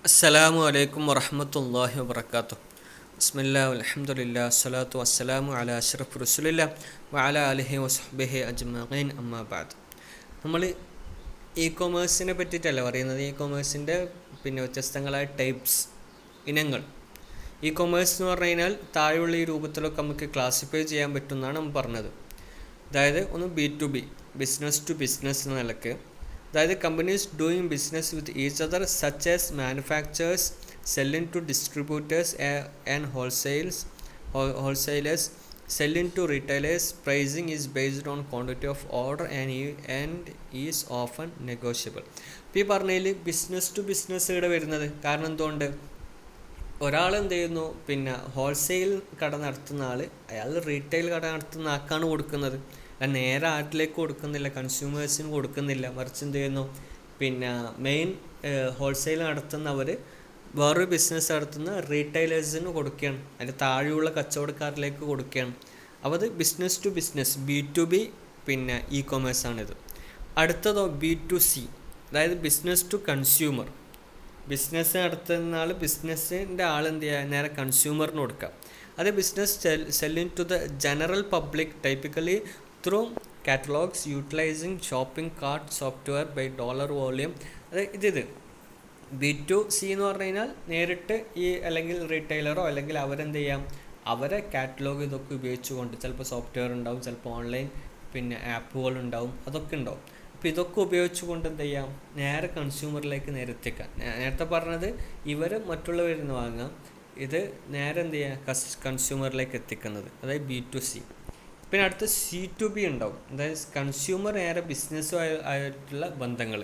അസ്സലാമു അലൈക്കും വറഹ്മത്തുള്ളാഹി വബറകാതുഹു. ബിസ്മില്ലാഹി വൽഹംദുലില്ലാഹി വസ്സലാത്തു വസ്സലാമു അലാ അഷ്റഫി റസൂലില്ലാഹി വഅലാ ആലിഹി വസ്ഹബിഹി അജ്മഈൻ അമ്മാ ബഅദ്. നമ്മൾ കൊമേഴ്സിനെ പറ്റിയിട്ടല്ല പറയുന്നത്. കൊമേഴ്സിൻ്റെ വ്യത്യസ്തങ്ങളായ ടൈപ്സ്, ഇനങ്ങൾ. കൊമേഴ്സ് എന്ന് പറഞ്ഞു കഴിഞ്ഞാൽ താഴെയുള്ള ഈ രൂപത്തിലൊക്കെ നമുക്ക് ക്ലാസിഫൈ ചെയ്യാൻ പറ്റുമെന്നാണ് നമ്മൾ പറഞ്ഞത്. അതായത് ഒന്ന് B2B, ബിസിനസ് ടു ബിസിനസ് എന്ന നിലക്ക്. അതായത് companies doing business with each other such as manufacturers selling to distributors and wholesalers selling to retailers. Pricing is based on quantity of order and is often negotiable. ഇപ്പോൾ ഈ പറഞ്ഞതിൽ business to business ഇവിടെ വരുന്നത് കാരണം എന്തുകൊണ്ട്? ഒരാൾ എന്ത് ചെയ്യുന്നു, ഹോൾസെയിൽ കട നടത്തുന്ന ആൾ അയാൾ റീറ്റെയിൽ കട നടത്തുന്ന ആൾക്കാണ് കൊടുക്കുന്നത്. നേരെ ആർട്ടിലേക്ക് കൊടുക്കുന്നില്ല, കൺസ്യൂമേഴ്സിന് കൊടുക്കുന്നില്ല. മറിച്ച് എന്ത് ചെയ്യുന്നു, മെയിൻ ഹോൾസെയിൽ നടത്തുന്നവർ വേറൊരു ബിസിനസ് നടത്തുന്ന റീറ്റെയിലേഴ്സിന് കൊടുക്കുകയാണ്, അതിൻ്റെ താഴെയുള്ള കച്ചവടക്കാരിലേക്ക് കൊടുക്കുകയാണ്. അപ്പോൾ അത് ബിസിനസ് ടു ബിസിനസ്, B2B കൊമേഴ്സാണിത്. അടുത്തതോ B2C, അതായത് ബിസിനസ് ടു കൺസ്യൂമർ. ബിസിനസ് നടത്തുന്ന ആൾ, ബിസിനസ്സിൻ്റെ ആൾ എന്ത് ചെയ്യുക, നേരെ കൺസ്യൂമറിന് കൊടുക്കുക. അത് business selling to the general public typically through catalogues utilising shopping cart software by dollar volume. ഇത് B2C എന്ന് പറഞ്ഞു കഴിഞ്ഞാൽ നേരിട്ട് അല്ലെങ്കിൽ റീറ്റെയിലറോ അല്ലെങ്കിൽ അവരെന്ത് ചെയ്യാം, അവരെ കാറ്റലോഗ് ഇതൊക്കെ ഉപയോഗിച്ചുകൊണ്ട്, ചിലപ്പോൾ സോഫ്റ്റ്വെയർ ഉണ്ടാവും, ചിലപ്പോൾ ഓൺലൈൻ ആപ്പുകൾ ഉണ്ടാവും, അതൊക്കെ ഉണ്ടാവും. അപ്പോൾ ഇതൊക്കെ ഉപയോഗിച്ചുകൊണ്ട് എന്ത് ചെയ്യാം, നേരെ കൺസ്യൂമറിലേക്ക് എത്തിക്കാം. നേരത്തെ പറഞ്ഞത് ഇവർ മറ്റുള്ളവരിൽ നിന്ന് വാങ്ങാം, ഇത് നേരെ എന്ത് ചെയ്യുക, കൺസ്യൂമറിലേക്ക് എത്തിക്കുന്നത്, അതായത് B2C. പിന്നെ അടുത്ത C2B ഉണ്ടാവും, അതായത് കൺസ്യൂമർ നേരെ ബിസിനസ്സും ആയിട്ടുള്ള ബന്ധങ്ങൾ,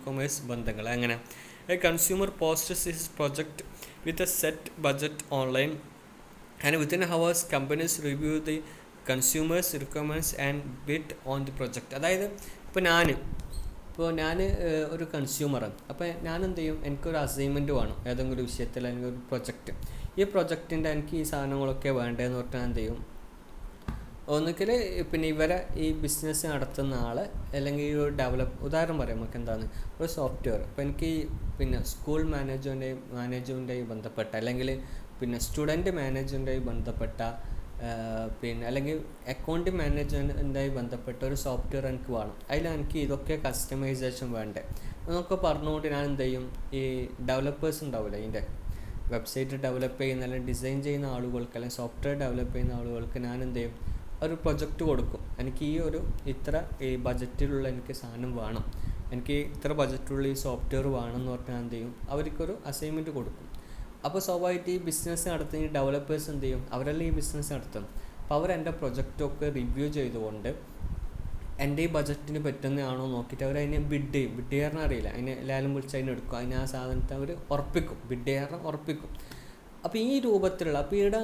കൊമേഴ്സ് ബന്ധങ്ങൾ. അങ്ങനെ consumer പോസ്റ്റസ് his project with a set budget online and within hours companies review the consumers requirements and bid on the project. അതായത് ഇപ്പോൾ ഞാൻ ഒരു കൺസ്യൂമറാണ്. അപ്പോൾ ഞാൻ എന്ത് ചെയ്യും, എനിക്കൊരു അസൈൻമെൻറ്റ് വേണം ഏതെങ്കിലും ഒരു വിഷയത്തിൽ, അല്ലെങ്കിൽ ഒരു പ്രൊജക്റ്റ്. ഈ പ്രൊജക്റ്റിൻ്റെ എനിക്ക് ഈ സാധനങ്ങളൊക്കെ വേണ്ടതെന്ന് പറഞ്ഞാൽ എന്ത് ചെയ്യും, ഒന്നുകിൽ ഇവരെ ഈ ബിസിനസ് നടത്തുന്ന ആൾ, അല്ലെങ്കിൽ ഈ ഒരു ഉദാഹരണം പറയാം നമുക്ക്, എന്താണ് ഒരു സോഫ്റ്റ്വെയർ. അപ്പോൾ എനിക്ക് സ്കൂൾ മാനേജ്മെൻറ്റുമായി ബന്ധപ്പെട്ട, അല്ലെങ്കിൽ സ്റ്റുഡൻറ്റ് മാനേജ്മെൻറ്റുമായി ബന്ധപ്പെട്ട, അല്ലെങ്കിൽ അക്കൗണ്ടിങ് മാനേജ്മെൻറ്റുമായി ബന്ധപ്പെട്ട ഒരു സോഫ്റ്റ്വെയർ എനിക്ക് വേണം. അതിൽ എനിക്ക് ഇതൊക്കെ കസ്റ്റമൈസേഷൻ വേണ്ടേ എന്നൊക്കെ പറഞ്ഞുകൊണ്ട് ഞാൻ എന്ത് ചെയ്യും, ഈ ഡെവലപ്പേഴ്സ് ഉണ്ടാവില്ല, ഇതിൻ്റെ വെബ്സൈറ്റ് ഡെവലപ്പ് ചെയ്യുന്ന അല്ലെങ്കിൽ ഡിസൈൻ ചെയ്യുന്ന ആളുകൾക്ക്, അല്ലെങ്കിൽ സോഫ്റ്റ്വെയർ ഡെവലപ്പ് ചെയ്യുന്ന ആളുകൾക്ക് ഞാൻ എന്ത് ചെയ്യും, ഒരു പ്രൊജക്റ്റ് കൊടുക്കും. എനിക്ക് ഇത്ര ബജറ്റിലുള്ള എനിക്ക് സാധനം വേണം, എനിക്ക് ഇത്ര ബജറ്റുള്ള ഈ സോഫ്റ്റ്വെയർ വേണമെന്ന് പറഞ്ഞാൽ എന്ത് ചെയ്യും, അവർക്കൊരു അസൈൻമെൻറ്റ് കൊടുക്കും. അപ്പോൾ സ്വാഭാവികമായിട്ട് ഈ ബിസിനസ് നടത്തുന്ന ഈ ഡെവലപ്പേഴ്സ് എന്ത് ചെയ്യും, അവരെല്ലാം ഈ ബിസിനസ് നടത്തും. അപ്പോൾ അവർ എൻ്റെ പ്രൊജക്റ്റൊക്കെ റിവ്യൂ ചെയ്തുകൊണ്ട് എൻ്റെ ഈ ബജറ്റിന് പറ്റുന്നതാണോ നോക്കിയിട്ട് അവർ അതിനെ ബിഡ് ചെയ്യും. ബിഡ് ചെയ്യാറിന് അറിയില്ല, അതിനെ എല്ലാവരും വിളിച്ച് അതിനെടുക്കും, അതിന് ആ സാധനത്തെ അവർ ഉറപ്പിക്കും, ബിഡ് ചെയ്യാറിന് ഉറപ്പിക്കും. അപ്പോൾ ഈ രൂപത്തിലുള്ള, അപ്പോൾ ഇവിടെ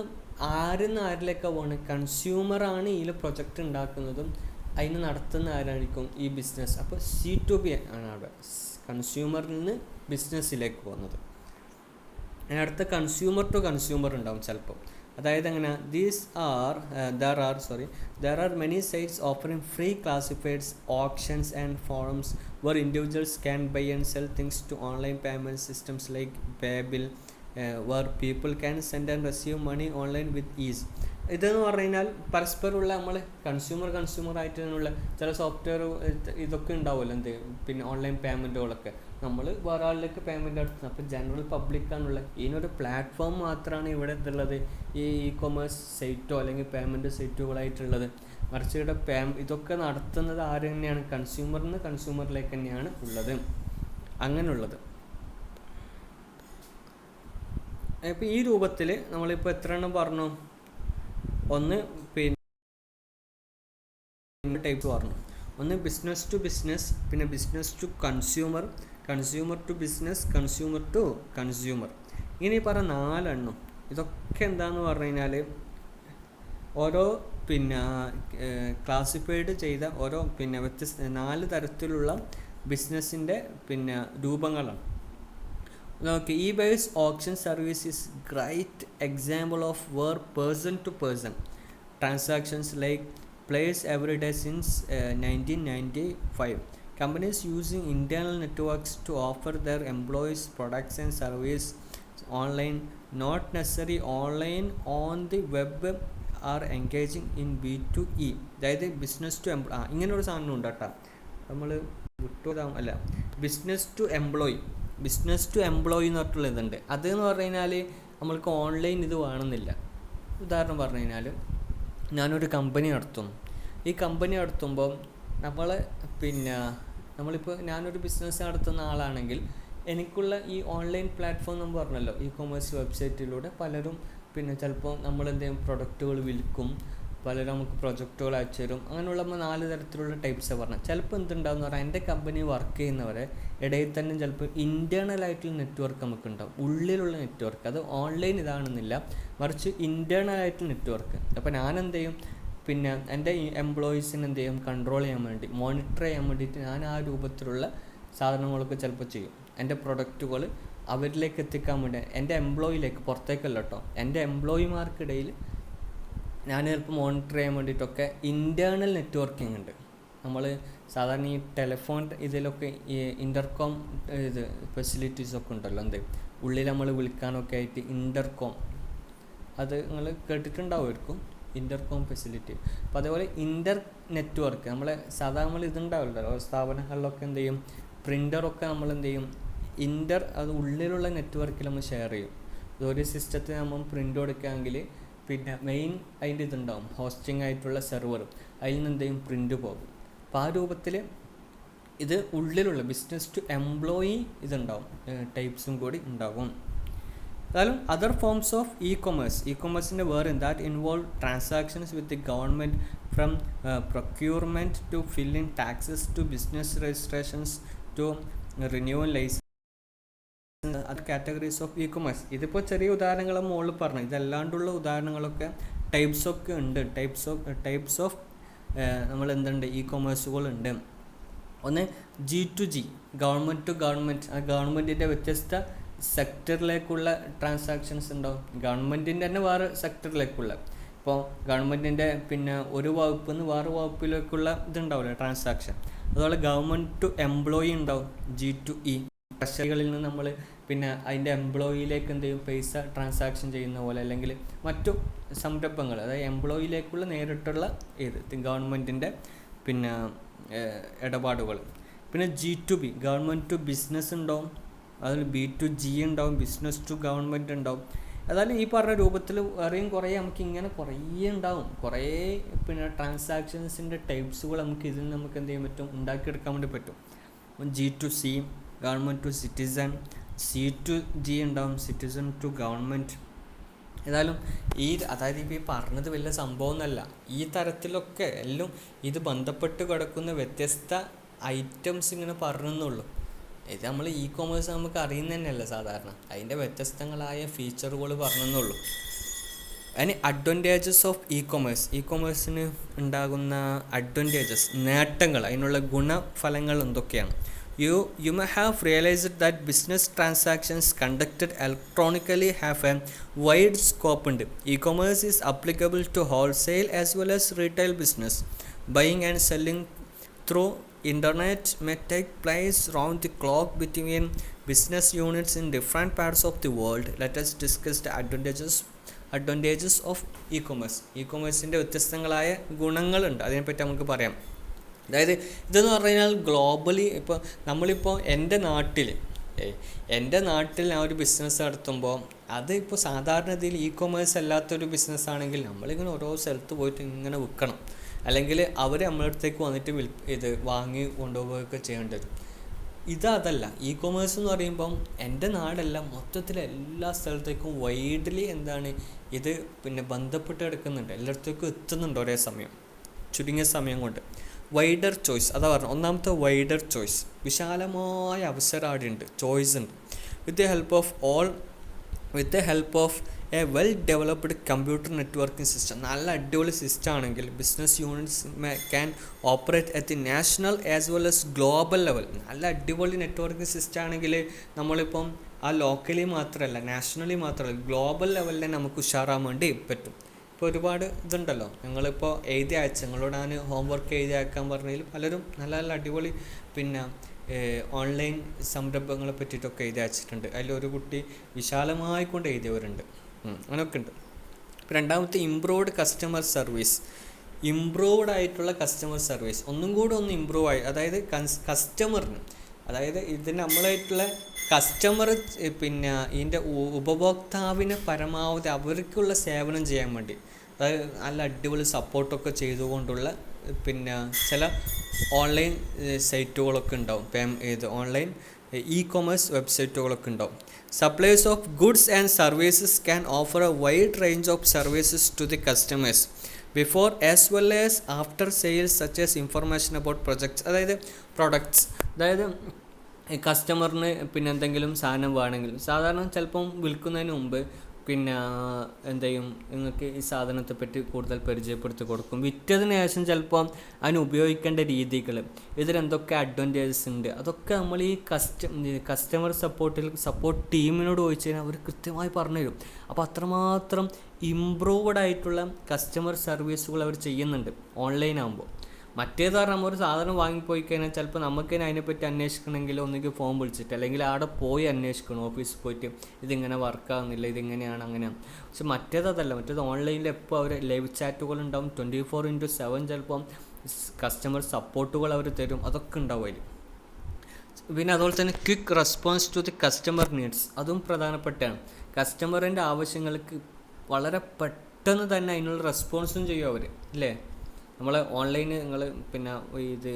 ആരിലേക്കാണ് പോകുന്നത്, കൺസ്യൂമറാണ് ഇതിൽ പ്രൊജക്റ്റ് ഉണ്ടാക്കുന്നതും അതിന് നടത്തുന്ന ആരായിരിക്കും, ഈ ബിസിനസ്. അപ്പോൾ C2B ആണ് അവിടെ, കൺസ്യൂമറിൽ നിന്ന് ബിസിനസ്സിലേക്ക് പോകുന്നത്. അടുത്ത കൺസ്യൂമർ ടു കൺസ്യൂമർ ഉണ്ടാവും ചിലപ്പോൾ. അതായത് എങ്ങനെ, there are many sites offering free classifieds, auctions and forums where individuals can buy and sell things to online payment systems like Paybill, where people can send and receive money online with ease. ഇതെന്ന് പറഞ്ഞു കഴിഞ്ഞാൽ പരസ്പരമുള്ള, നമ്മൾ consumer ആയിട്ടുള്ള ചില software ഇതൊക്കെ ഉണ്ടാവുമല്ലോ, online പേയ്മെൻറ്റുകളൊക്കെ നമ്മൾ വേറെ ആളിലേക്ക് പേയ്മെൻറ്റ് നടത്തുന്നത്. അപ്പോൾ ജനറൽ പബ്ലിക്കാണുള്ള ഇതിനൊരു പ്ലാറ്റ്ഫോം മാത്രമാണ് ഇവിടെ ഇതുള്ളത്, കൊമേഴ്സ് സൈറ്റോ അല്ലെങ്കിൽ പേയ്മെൻറ്റ് സൈറ്റുകളായിട്ടുള്ളത്. മറിച്ച് ഇവിടെ ഇതൊക്കെ നടത്തുന്നത് ആര് തന്നെയാണ്, കൺസ്യൂമറിലേക്ക് തന്നെയാണ് ഉള്ളത്, അങ്ങനെയുള്ളത്. ഇപ്പോൾ ഈ രൂപത്തിൽ നമ്മളിപ്പോൾ എത്ര എണ്ണം പറഞ്ഞു, ഒന്ന് ടൈപ്പ് പറഞ്ഞു. ഒന്ന് business to business, business to consumer, consumer to business, consumer to consumer. ഇങ്ങനെ പറഞ്ഞ 4 എണ്ണം. ഇതൊക്കെ എന്താണെന്ന് പറഞ്ഞു കഴിഞ്ഞാൽ ഓരോ ക്ലാസിഫൈഡ് ചെയ്ത ഓരോ വ്യത്യസ്ത 4 തരത്തിലുള്ള ബിസിനസ്സിൻ്റെ രൂപങ്ങളാണ്. Okay, eBay's auction service is great example of where person to person transactions like place every day since 1995 Companies using internal networks to offer their employees products and service online, not necessarily online on the web, are engaging in B2E. അതായത് business to ഇങ്ങനെ ഒരു സാധനം ഉണ്ട് കേട്ടോ, നമ്മൾ വിട്ടുപോകാം അല്ല, business to employee എന്ന് പറഞ്ഞിട്ടുള്ള ഇതുണ്ട്. അതെന്ന് പറഞ്ഞു കഴിഞ്ഞാൽ നമ്മൾക്ക് ഓൺലൈൻ ഇത് വേണമെന്നില്ല. ഉദാഹരണം പറഞ്ഞു കഴിഞ്ഞാൽ ഞാനൊരു കമ്പനി നടത്തുന്നു. ഈ കമ്പനി നടത്തുമ്പോൾ നമ്മളിപ്പോൾ ഞാനൊരു ബിസിനസ് നടത്തുന്ന ആളാണെങ്കിൽ എനിക്കുള്ള ഈ ഓൺലൈൻ പ്ലാറ്റ്ഫോം നമ്മൾ പറഞ്ഞല്ലോ, ഇ കൊമേഴ്സ് വെബ്സൈറ്റിലൂടെ പലരും ചിലപ്പോൾ നമ്മളെന്തെങ്കിലും പ്രൊഡക്റ്റുകൾ വിൽക്കും, പലരും നമുക്ക് പ്രൊജക്റ്റുകൾ അയച്ചു തരും. അങ്ങനെയുള്ള 4 തരത്തിലുള്ള ടൈപ്സാണ് പറഞ്ഞത്. ചിലപ്പോൾ എന്തുണ്ടാവും പറഞ്ഞാൽ എൻ്റെ കമ്പനി വർക്ക് ചെയ്യുന്നവരെ ഇടയിൽ തന്നെ ചിലപ്പോൾ ഇൻറ്റേർണലായിട്ടുള്ള നെറ്റ്വർക്ക് നമുക്കുണ്ടാവും, ഉള്ളിലുള്ള നെറ്റ്വർക്ക്. അത് ഓൺലൈൻ ഇതാണെന്നില്ല, മറിച്ച് ഇൻറ്റേർണലായിട്ടുള്ള നെറ്റ്വർക്ക്. അപ്പോൾ ഞാനെന്ത് ചെയ്യും, എൻ്റെ ഈ എംപ്ലോയീസിന് എന്ത് ചെയ്യും, കൺട്രോൾ ചെയ്യാൻ വേണ്ടി, മോണിറ്റർ ചെയ്യാൻ വേണ്ടിയിട്ട് ഞാൻ ആ രൂപത്തിലുള്ള സാധനങ്ങളൊക്കെ ചിലപ്പോൾ ചെയ്യും. എൻ്റെ പ്രൊഡക്റ്റുകൾ അവരിലേക്ക് എത്തിക്കാൻ വേണ്ടി, എൻ്റെ എംപ്ലോയിലേക്ക്, പുറത്തേക്കല്ല കേട്ടോ, എൻ്റെ എംപ്ലോയിമാർക്കിടയിൽ ഞാൻ ചിലപ്പോൾ മോണിറ്റർ ചെയ്യാൻ വേണ്ടിയിട്ടൊക്കെ ഇൻറ്റേർണൽ നെറ്റ്വർക്കിംഗ് ഉണ്ട്. നമ്മൾ സാധാരണ ഈ ടെലിഫോൺ ഇതിലൊക്കെ ഈ ഇൻ്റർകോം ഫെസിലിറ്റീസൊക്കെ ഉണ്ടല്ലോ, ഉള്ളിൽ നമ്മൾ വിളിക്കാനൊക്കെ ആയിട്ട് ഇൻ്റർകോം, അത് നിങ്ങൾ കേട്ടിട്ടുണ്ടാവുമായിരിക്കും, ഇൻ്റർകോം ഫെസിലിറ്റി. അപ്പോൾ അതേപോലെ നെറ്റ്വർക്ക് നമ്മളെ സാധാരണ ഇതുണ്ടാവില്ലല്ലോ സ്ഥാപനങ്ങളിലൊക്കെ എന്ത് ചെയ്യും, പ്രിൻ്ററൊക്കെ നമ്മൾ എന്ത് ചെയ്യും, അത് ഉള്ളിലുള്ള നെറ്റ്വർക്കിൽ നമ്മൾ ഷെയർ ചെയ്യും. ഒരു സിസ്റ്റത്തിൽ നമ്മൾ പ്രിൻ്റ് കൊടുക്കുകയാണെങ്കിൽ മെയിൻ അതിൻ്റെ ഇതുണ്ടാവും, ഹോസ്റ്റിംഗ് ആയിട്ടുള്ള സെർവർ, അതിൽ നിന്ന് എന്ത് ചെയ്യും, പ്രിൻ്റ് പോകും. അപ്പോൾ ആ രൂപത്തിൽ ഇത് ഉള്ളിലുള്ള ബിസിനസ് ടു എംപ്ലോയി ഇതുണ്ടാവും, ടൈപ്സും കൂടി ഉണ്ടാകും. എന്നാലും അതർ ഫോംസ് ഓഫ് ഇ-കൊമേഴ്സിൻ്റെ വേറെ that involve transactions with the government from procurement to fill in taxes to business registrations to renewal licence, അത് കാറ്റഗറീസ് ഓഫ് ഇ-കൊമേഴ്സ്. ഇതിപ്പോൾ ചെറിയ ഉദാഹരണങ്ങൾ മുകളിൽ പറഞ്ഞു, ഇതല്ലാണ്ടുള്ള ഉദാഹരണങ്ങളൊക്കെ ടൈപ്സൊക്കെ ഉണ്ട്. ടൈപ്സ് ഓഫ് നമ്മൾ എന്തുണ്ട്, ഇ-കൊമേഴ്സുകളുണ്ട്. ഒന്ന് G2G, ഗവൺമെൻറ് ടു ഗവൺമെൻറ്. ആ ഗവൺമെൻറ്റിൻ്റെ വ്യത്യസ്ത സെക്ടറിലേക്കുള്ള ട്രാൻസാക്ഷൻസ് ഉണ്ടാവും, ഗവൺമെൻറ്റിൻ്റെ തന്നെ വേറെ സെക്ടറിലേക്കുള്ള. ഇപ്പോൾ ഗവൺമെൻറ്റിൻ്റെ ഒരു വകുപ്പിൽ നിന്ന് വേറെ വകുപ്പിലേക്കുള്ള ഇതുണ്ടാവില്ല ട്രാൻസാക്ഷൻ. അതുപോലെ ഗവൺമെൻറ് ടു എംപ്ലോയി ഉണ്ടാവും G2E. ട്രഷറികളിൽ നിന്ന് നമ്മൾ അതിൻ്റെ എംപ്ലോയിയിലേക്ക് എന്ത് ചെയ്യും, പൈസ ട്രാൻസാക്ഷൻ ചെയ്യുന്ന പോലെ, അല്ലെങ്കിൽ മറ്റു സംരംഭങ്ങൾ, അതായത് എംപ്ലോയിയിലേക്കുള്ള നേരിട്ടുള്ള ഗവൺമെൻറ്റിൻ്റെ ഇടപാടുകൾ. G2B, ഗവൺമെൻറ് ടു ബിസിനസ് ഉണ്ടാവും. അതിൽ B2G ഉണ്ടാവും, ബിസിനസ് ടു ഗവൺമെൻറ് ഉണ്ടാവും. അതായത് ഈ പറഞ്ഞ രൂപത്തിൽ വേറെയും കുറേ നമുക്ക് ഇങ്ങനെ കുറേ ഉണ്ടാവും, കുറേ ട്രാൻസാക്ഷൻസിൻ്റെ ടൈപ്സുകൾ നമുക്ക് ഇതിൽ നമുക്ക് എന്ത് ചെയ്യാൻ പറ്റും, ഉണ്ടാക്കിയെടുക്കാൻ വേണ്ടി പറ്റും. G2C, government to citizen. C2G ഉണ്ടാവും, സിറ്റിസൺ ടു ഗവൺമെൻറ്. ഏതായാലും അതായത് ഇപ്പോൾ ഈ പറഞ്ഞത് വലിയ സംഭവമൊന്നുമല്ല. ഈ തരത്തിലൊക്കെ എല്ലാം ഇത് ബന്ധപ്പെട്ട് കിടക്കുന്ന വ്യത്യസ്ത ഐറ്റംസ് ഇങ്ങനെ പറഞ്ഞെന്നുള്ളൂ. ഇത് നമ്മൾ ഇ-കൊമേഴ്സ് നമുക്ക് അറിയുന്ന തന്നെയല്ല സാധാരണ, അതിൻ്റെ വ്യത്യസ്തങ്ങളായ ഫീച്ചറുകൾ പറഞ്ഞെന്നുള്ളൂ. അതിന് അഡ്വാൻറ്റേജസ് ഓഫ് ഇ-കൊമേഴ്സിന് ഉണ്ടാകുന്ന അഡ്വാൻറ്റേജസ്, നേട്ടങ്ങൾ, അതിനുള്ള ഗുണഫലങ്ങൾ എന്തൊക്കെയാണ്? You may have realized that business transactions conducted electronically have a wide scope. E-commerce is applicable to wholesale as well as retail business. Buying and selling through internet may take place round the clock between business units in different parts of the world. Let us discuss the advantages of e-commerce. E-commerceൻ്റെ വ്യത്യസ്തങ്ങളായ ഗുണങ്ങളുണ്ട്, അതിനെപ്പറ്റി നമുക്ക് പറയാം. അതായത് ഇതെന്ന് പറഞ്ഞു കഴിഞ്ഞാൽ globally, ഇപ്പോൾ നമ്മളിപ്പോൾ എൻ്റെ നാട്ടിൽ ഞാൻ ഒരു ബിസിനസ് നടത്തുമ്പോൾ അത് ഇപ്പോൾ സാധാരണ ഇതിൽ ഇ-കൊമേഴ്സ് അല്ലാത്തൊരു ബിസിനസ്സാണെങ്കിൽ നമ്മളിങ്ങനെ ഓരോ സ്ഥലത്ത് പോയിട്ട് ഇങ്ങനെ വിൽക്കണം, അല്ലെങ്കിൽ അവർ നമ്മുടെ അടുത്തേക്ക് വന്നിട്ട് വാങ്ങി കൊണ്ടുപോവുകയൊക്കെ ചെയ്യേണ്ടി വരും. അതല്ല, ഇ-കൊമേഴ്സ് എന്ന് പറയുമ്പം എൻ്റെ നാടല്ല, മൊത്തത്തിൽ എല്ലാ സ്ഥലത്തേക്കും വൈഡ്ലി ഇത് ബന്ധപ്പെട്ട് കിടക്കുന്നുണ്ട്, എല്ലായിടത്തേക്കും എത്തുന്നുണ്ട് ഒരേ സമയം, ചുരുങ്ങിയ സമയം കൊണ്ട്. വൈഡർ ചോയ്സ്, അതാ പറഞ്ഞു, ഒന്നാമത്തെ വൈഡർ ചോയ്സ്, വിശാലമായ അവസരം അവിടെ ഉണ്ട്, ചോയ്സ് ഉണ്ട്. With the help of A well developed computer networking system, നല്ല അടിപൊളി സിസ്റ്റം ആണെങ്കിൽ business units can operate at the national as well as global level. നല്ല അടിപൊളി നെറ്റ്വർക്കിംഗ് സിസ്റ്റം ആണെങ്കിൽ നമ്മളിപ്പം ആ ലോക്കലി മാത്രമല്ല, നാഷണലി മാത്രമല്ല, ഗ്ലോബൽ ലെവലിൽ നമുക്ക് ഉഷാറാൻ വേണ്ടി പറ്റും. ഇപ്പോൾ ഒരുപാട് ഇതുണ്ടല്ലോ, ഞങ്ങളിപ്പോൾ എഴുതി അയച്ച നിങ്ങളോട് ഞാൻ ഹോംവർക്ക് എഴുതി അയക്കാൻ പറഞ്ഞതിൽ പലരും നല്ല നല്ല അടിപൊളി പിന്നെ ഓൺലൈൻ സംരംഭങ്ങളെ പറ്റിയിട്ടൊക്കെ എഴുതി അയച്ചിട്ടുണ്ട്. അതിലൊരു കുട്ടി വിശാലമായിക്കൊണ്ട് എഴുതിയവരുണ്ട്. അങ്ങനെയൊക്കെ ഉണ്ട്. രണ്ടാമത്തെ ഇംപ്രൂവ്ഡ് കസ്റ്റമർ സർവീസ്. ഇംപ്രൂവ്ഡ് ആയിട്ടുള്ള കസ്റ്റമർ സർവീസ് ഒന്നും കൂടി ഒന്ന് ഇമ്പ്രൂവ് ആയി, അതായത് കസ്റ്റമറിന്, അതായത് ഇതിന് നമ്മളായിട്ടുള്ള കസ്റ്റമർ പിന്നെ ഇതിൻ്റെ ഉപഭോക്താവിനെ പരമാവധി അവർക്കുള്ള സേവനം ചെയ്യാൻ വേണ്ടി, അതായത് നല്ല അടിപൊളി സപ്പോർട്ടൊക്കെ ചെയ്തുകൊണ്ടുള്ള പിന്നെ ചില ഓൺലൈൻ സൈറ്റുകളൊക്കെ ഉണ്ടാവും. ഓൺലൈൻ ഇ-കൊമേഴ്സ് വെബ്സൈറ്റുകളൊക്കെ ഉണ്ടാവും. Supplies of goods and services can offer a wide range of services to the customers before as well as after sales such as information about projects. അതായത് പ്രൊഡക്ട്സ്, അതായത് കസ്റ്റമറിന് പിന്നെ എന്തെങ്കിലും സാധനം വേണമെങ്കിൽ സാധാരണ ചിലപ്പം വിൽക്കുന്നതിന് മുമ്പ് പിന്നെ എന്ത് ചെയ്യും, നിങ്ങൾക്ക് ഈ സാധനത്തെ പറ്റി കൂടുതൽ പരിചയപ്പെടുത്തി കൊടുക്കും. വിറ്റതിന് ശേഷം ചിലപ്പം അതിന് ഉപയോഗിക്കേണ്ട രീതികൾ, ഇതിലെന്തൊക്കെ അഡ്വാൻറ്റേജസ് ഉണ്ട്, അതൊക്കെ നമ്മൾ ഈ കസ്റ്റമർ സപ്പോർട്ട് ടീമിനോട് ചോദിച്ചു കഴിഞ്ഞാൽ അവർ കൃത്യമായി പറഞ്ഞു തരും. അപ്പോൾ അത്രമാത്രം ഇംപ്രൂവ്ഡ് ആയിട്ടുള്ള കസ്റ്റമർ സർവീസുകൾ അവർ ചെയ്യുന്നുണ്ട് ഓൺലൈൻ ആകുമ്പോൾ. മറ്റേത് പറഞ്ഞാൽ നമ്മൾ ഒരു സാധനം വാങ്ങിപ്പോയി കഴിഞ്ഞാൽ ചിലപ്പോൾ നമുക്ക് തന്നെ അതിനെപ്പറ്റി അന്വേഷിക്കണമെങ്കിൽ ഒന്നുകിൽ ഫോൺ വിളിച്ചിട്ട് അല്ലെങ്കിൽ അവിടെ പോയി അന്വേഷിക്കണം, ഓഫീസിൽ പോയിട്ട് ഇതിങ്ങനെ വർക്കാകുന്നില്ല, ഇതിങ്ങനെയാണ് അങ്ങനെയാണ്. പക്ഷെ മറ്റേതല്ല, മറ്റേത് ഓൺലൈനിൽ എപ്പോൾ അവർ ലൈവ് ചാറ്റുകൾ ഉണ്ടാവും, 24/7 ചിലപ്പം കസ്റ്റമർ സപ്പോർട്ടുകൾ അവർ തരും, അതൊക്കെ ഉണ്ടാവും അതിൽ. പിന്നെ അതുപോലെ തന്നെ quick response to the customer needs, അതും പ്രധാനപ്പെട്ടാണ്. കസ്റ്റമറിൻ്റെ ആവശ്യങ്ങൾക്ക് വളരെ പെട്ടെന്ന് തന്നെ അതിനുള്ള റെസ്പോൺസും ചെയ്യും അവർ, അല്ലേ? നമ്മൾ ഓൺലൈന് നിങ്ങൾ പിന്നെ ഇത്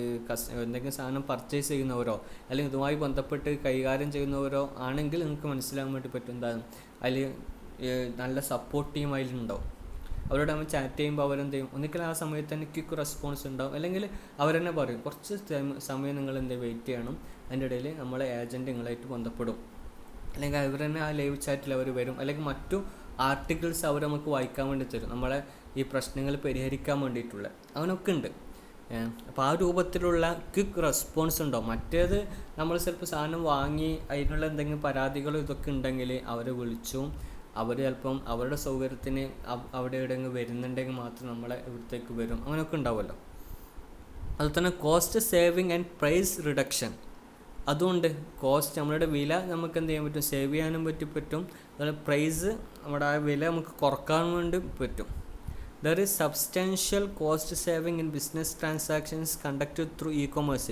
എന്തെങ്കിലും സാധനം പർച്ചേസ് ചെയ്യുന്നവരോ അല്ലെങ്കിൽ ഇതുമായി ബന്ധപ്പെട്ട് കൈകാര്യം ചെയ്യുന്നവരോ ആണെങ്കിൽ നിങ്ങൾക്ക് മനസ്സിലാകാൻ വേണ്ടി പറ്റും എന്താണ് അതിൽ നല്ല സപ്പോർട്ട് ടീം അതിലുണ്ടാവും. അവരോട് നമ്മൾ ചാറ്റ് ചെയ്യുമ്പോൾ അവരെന്ത് ചെയ്യും, ഒന്നിക്കൽ ആ സമയത്ത് തന്നെ ക്വിക്ക് റെസ്പോൺസ് ഉണ്ടാവും, അല്ലെങ്കിൽ അവരെന്നെ പറയും കുറച്ച് സമയം നിങ്ങൾ വെയിറ്റ് ചെയ്യണം, അതിൻ്റെ ഇടയിൽ നമ്മളെ ഏജൻറ്റ് നിങ്ങളായിട്ട് ബന്ധപ്പെടും, അല്ലെങ്കിൽ അവർ തന്നെ ആ ലൈവ് ചാറ്റിൽ അവർ വരും, അല്ലെങ്കിൽ മറ്റു ആർട്ടിക്കിൾസ് അവർ നമുക്ക് വായിക്കാൻ വേണ്ടി തരും, നമ്മളെ ഈ പ്രശ്നങ്ങൾ പരിഹരിക്കാൻ വേണ്ടിയിട്ടുള്ള അങ്ങനെയൊക്കെ ഉണ്ട്. അപ്പോൾ ആ രൂപത്തിലുള്ള ക്വിക്ക് റെസ്പോൺസ് ഉണ്ടാവും. മറ്റേത് നമ്മൾ ചിലപ്പോൾ സാധനം വാങ്ങി അതിനുള്ള എന്തെങ്കിലും പരാതികളോ ഇതൊക്കെ ഉണ്ടെങ്കിൽ അവരെ വിളിച്ചും അവർ ചിലപ്പം അവരുടെ സൗകര്യത്തിന് അവിടെ എവിടെയെങ്കിലും വരുന്നുണ്ടെങ്കിൽ മാത്രം നമ്മളെ ഇവിടത്തേക്ക് വരും, അങ്ങനെയൊക്കെ ഉണ്ടാവുമല്ലോ. അതുപോലെ തന്നെ cost saving and price reduction, അതുകൊണ്ട് കോസ്റ്റ് നമ്മളുടെ വില നമുക്ക് എന്ത് ചെയ്യാൻ പറ്റും, സേവ് ചെയ്യാനും പറ്റും. അതുപോലെ പ്രൈസ് നമ്മുടെ ആ വില നമുക്ക് കുറക്കാൻ വേണ്ടി പറ്റും. There is substantial cost saving in business transactions conducted through e-commerce.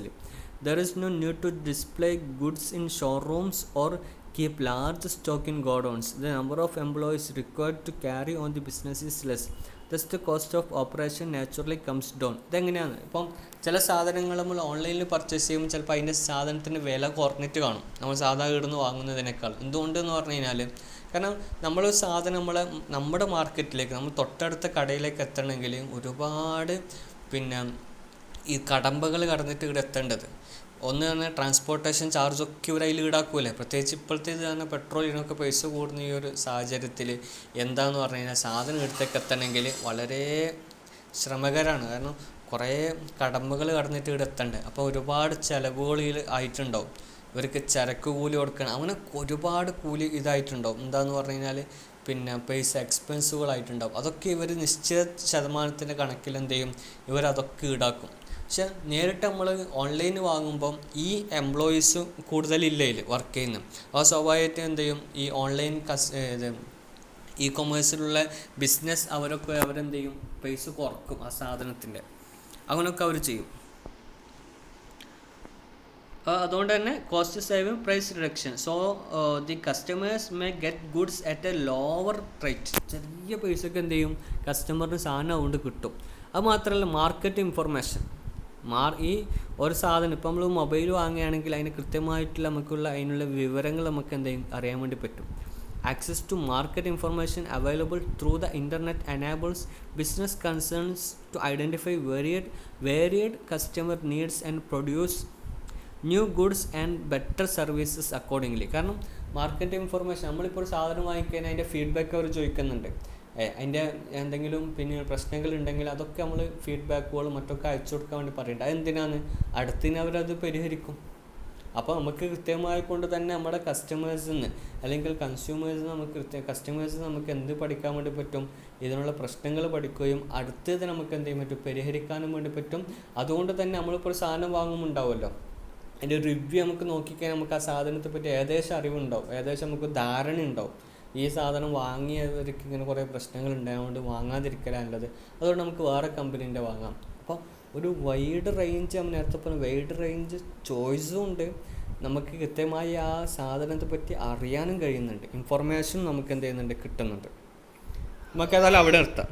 There is no need to display goods in showrooms or keep large stock in godowns. The number of employees required to carry on the business is less. Thus the cost of operation naturally comes down. ഇതെങ്ങനെയാണ്, ഇപ്പം ചില സാധനങ്ങൾ നമ്മൾ ഓൺലൈനിൽ purchase ചെയ്യുമ്പോൾ ചിലപ്പോൾ അതിൻ്റെ സാധനത്തിന് വില കുറഞ്ഞിട്ട് കാണും നമ്മൾ സാധാരണ ഇവിടുന്ന് വാങ്ങുന്നതിനേക്കാൾ. എന്തുകൊണ്ടെന്ന് പറഞ്ഞു കഴിഞ്ഞാൽ, കാരണം നമ്മൾ സാധനം നമ്മുടെ മാർക്കറ്റിലേക്ക് നമ്മൾ തൊട്ടടുത്ത കടയിലേക്ക് എത്തണമെങ്കിൽ ഒരുപാട് പിന്നെ ഈ കടമ്പകൾ കടന്നിട്ട് ഇവിടെ എത്തേണ്ടത്. ഒന്ന് തന്നെ ട്രാൻസ്പോർട്ടേഷൻ ചാർജൊക്കെ ഇവർ അതിൽ ഈടാക്കൂലേ, പ്രത്യേകിച്ച് ഇപ്പോഴത്തെ ഇത് തന്നെ പെട്രോളിനൊക്കെ പൈസ കൂടുന്ന ഈ ഒരു സാഹചര്യത്തിൽ എന്താന്ന് പറഞ്ഞു കഴിഞ്ഞാൽ സാധനം എടുത്തേക്ക് എത്തണമെങ്കിൽ വളരെ ശ്രമകരമാണ്. കാരണം കുറേ കടമ്പകൾ കടന്നിട്ട് ഇവിടെ എത്തണ്ടേ, അപ്പോൾ ഒരുപാട് ചിലവുകൾ ആയിട്ടുണ്ടാവും. ഇവർക്ക് ചരക്ക് കൂലി കൊടുക്കണം, അങ്ങനെ ഒരുപാട് കൂലി ഇതായിട്ടുണ്ടാവും. എന്താന്ന് പറഞ്ഞു കഴിഞ്ഞാൽ പിന്നെ പൈസ എക്സ്പെൻസുകളായിട്ടുണ്ടാവും. അതൊക്കെ ഇവർ നിശ്ചിത ശതമാനത്തിൻ്റെ കണക്കിൽ എന്ത് ചെയ്യും, ഇവരതൊക്കെ ഈടാക്കും. പക്ഷെ നേരിട്ട് നമ്മൾ ഓൺലൈനിൽ വാങ്ങുമ്പം ഈ എംപ്ലോയീസ് കൂടുതലില്ല ഇതിൽ വർക്ക് ചെയ്യുന്നത്. അപ്പോൾ സ്വാഭാവികമായിട്ടും എന്ത് ചെയ്യും, ഈ ഓൺലൈൻ ഇ-കൊമേഴ്സിലുള്ള ബിസിനസ് അവരെന്ത് ചെയ്യും, പൈസ കുറക്കും ആ സാധനത്തിൻ്റെ, അങ്ങനെയൊക്കെ അവർ ചെയ്യും. അതുകൊണ്ട് തന്നെ cost saving, price reduction. So the customers may get goods at a lower rate. ചെറിയ പൈസക്ക് എന്ത് ചെയ്യും, കസ്റ്റമറിന് സാധനം അതുകൊണ്ട് കിട്ടും. അത് മാത്രമല്ല മാർക്കറ്റ് ഇൻഫർമേഷൻ, ഈ ഒരു സാധനം ഇപ്പോൾ നമ്മൾ മൊബൈൽ വാങ്ങുകയാണെങ്കിൽ അതിന് കൃത്യമായിട്ടുള്ള അതിനുള്ള വിവരങ്ങൾ നമുക്ക് എന്ത് ചെയ്യും, അറിയാൻ വേണ്ടി പറ്റും. Access to market information available through the internet enables business concerns to identify varied customer needs and produce new goods and better services accordingly. കാരണം മാർക്കറ്റ് ഇൻഫർമേഷൻ, നമ്മളിപ്പോൾ ഒരു സാധനം വാങ്ങിക്കാൻ അതിൻ്റെ ഫീഡ്ബാക്ക് അവർ ചോദിക്കുന്നുണ്ട്, അതിൻ്റെ എന്തെങ്കിലും പിന്നെ പ്രശ്നങ്ങളുണ്ടെങ്കിൽ അതൊക്കെ നമ്മൾ ഫീഡ്ബാക്കുകൾ മറ്റൊക്കെ അയച്ചു കൊടുക്കാൻ വേണ്ടി പറയുന്നുണ്ട്. അതെന്തിനാണ്, അടുത്തിന് അവരത് പരിഹരിക്കും. അപ്പോൾ നമുക്ക് കൃത്യമായി കൊണ്ട് തന്നെ നമ്മുടെ കസ്റ്റമേഴ്സിൽ നിന്ന് അല്ലെങ്കിൽ കൺസ്യൂമേഴ്സിൽ നിന്ന് കസ്റ്റമേഴ്സിൽ നമുക്ക് എന്ത് പഠിക്കാൻ വേണ്ടി പറ്റും, ഇതിനുള്ള പ്രശ്നങ്ങൾ പഠിക്കുകയും അടുത്തത് നമുക്ക് എന്ത് ചെയ്യാൻ പറ്റും, പരിഹരിക്കാനും വേണ്ടി പറ്റും. അതുകൊണ്ട് തന്നെ നമ്മളിപ്പോൾ ഒരു സാധനം വാങ്ങുമുണ്ടാവുമല്ലോ, അതിൻ്റെ റിവ്യൂ നമുക്ക് നോക്കിക്കഴിഞ്ഞാൽ നമുക്ക് ആ സാധനത്തെ പറ്റി ഏകദേശം അറിവുണ്ടാവും, ഏകദേശം നമുക്ക് ധാരണ ഉണ്ടാവും. ഈ സാധനം വാങ്ങിയവർക്ക് ഇങ്ങനെ കുറേ പ്രശ്നങ്ങൾ ഉണ്ടായതുകൊണ്ട് വാങ്ങാതിരിക്കലാണുള്ളത്, അതുകൊണ്ട് നമുക്ക് വേറെ കമ്പനീൻ്റെ വാങ്ങാം. അപ്പോൾ ഒരു വൈഡ് റേഞ്ച്, നമ്മൾ നേരത്തെ പറഞ്ഞ വൈഡ് റേഞ്ച് ചോയ്സും ഉണ്ട്, നമുക്ക് കൃത്യമായി ആ സാധനത്തെ പറ്റി അറിയാനും കഴിയുന്നുണ്ട്, ഇൻഫർമേഷൻ നമുക്ക് എന്ത് ചെയ്യുന്നുണ്ട്, കിട്ടുന്നുണ്ട്. നമുക്ക് ഏതായാലും അവിടെ നിർത്താം.